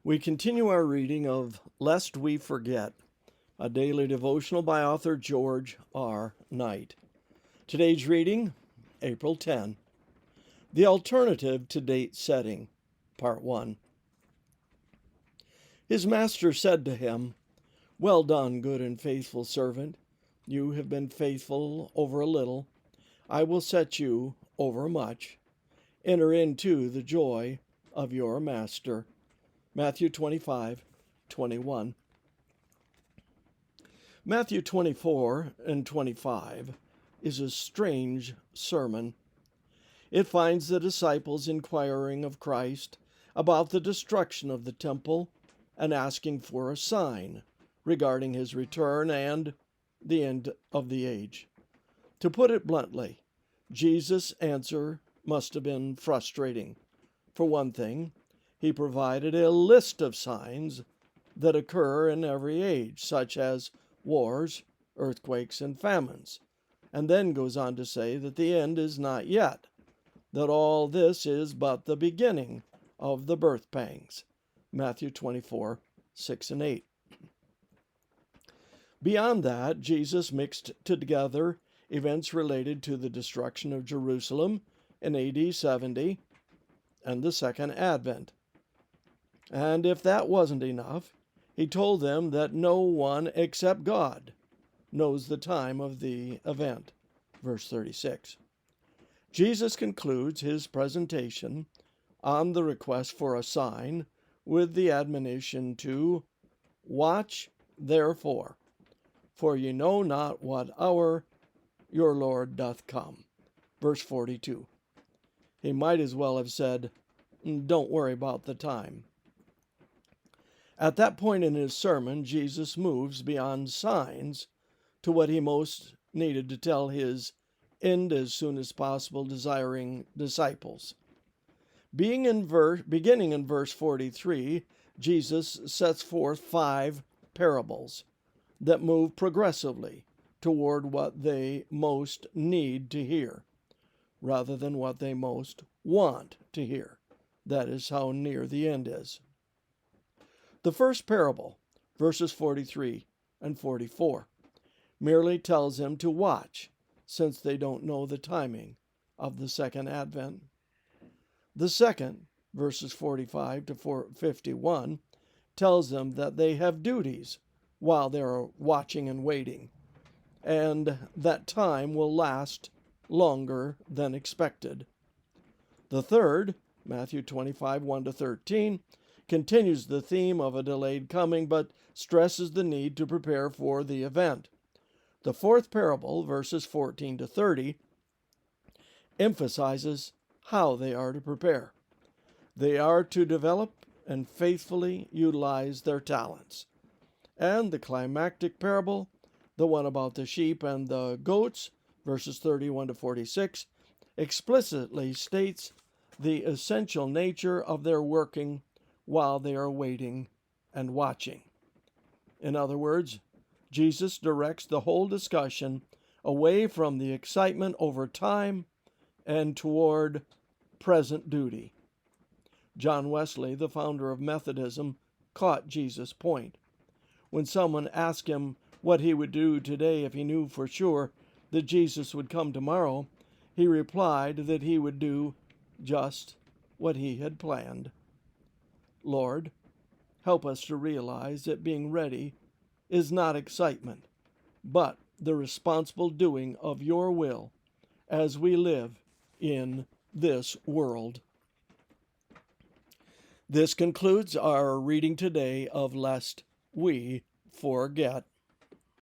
We continue our reading of Lest We Forget, a daily devotional by author George R. Knight. Today's reading, April 10. The Alternative to Date Setting, Part 1. His master said to him, "Well done, good and faithful servant. You have been faithful over a little. I will set you over much. Enter into the joy of your master." Matthew 25:21. Matthew 24 and 25 is a strange sermon. It finds the disciples inquiring of Christ about the destruction of the temple and asking for a sign regarding his return and the end of the age. To put it bluntly, Jesus' answer must have been frustrating. For one thing, he provided a list of signs that occur in every age, such as wars, earthquakes, and famines, and then goes on to say that the end is not yet, that all this is but the beginning of the birth pangs. Matthew 24:6 and 8. Beyond that, Jesus mixed together events related to the destruction of Jerusalem in AD 70 and the Second Advent. And if that wasn't enough, he told them that no one except God knows the time of the event. Verse 36. Jesus concludes his presentation on the request for a sign with the admonition to watch therefore, for ye know not what hour your Lord doth come. Verse 42. He might as well have said, don't worry about the time. At that point in his sermon, Jesus moves beyond signs to what he most needed to tell his end as soon as possible desiring disciples. Beginning in verse 43, Jesus sets forth 5 parables that move progressively toward what they most need to hear, rather than what they most want to hear. That is how near the end is. The first parable, verses 43 and 44, merely tells them to watch, since they don't know the timing of the Second Advent. The second, verses 45 to 51, tells them that they have duties while they are watching and waiting, and that time will last longer than expected. The third, Matthew 25, 1 to 13, continues the theme of a delayed coming, but stresses the need to prepare for the event. The fourth parable, verses 14 to 30, emphasizes how they are to prepare. They are to develop and faithfully utilize their talents. And the climactic parable, the one about the sheep and the goats, verses 31 to 46, explicitly states the essential nature of their working while they are waiting and watching. In other words, Jesus directs the whole discussion away from the excitement over time and toward present duty. John Wesley, the founder of Methodism, caught Jesus' point. When someone asked him what he would do today if he knew for sure that Jesus would come tomorrow, he replied that he would do just what he had planned. Lord, help us to realize that being ready is not excitement, but the responsible doing of your will as we live in this world. This concludes our reading today of Lest We Forget.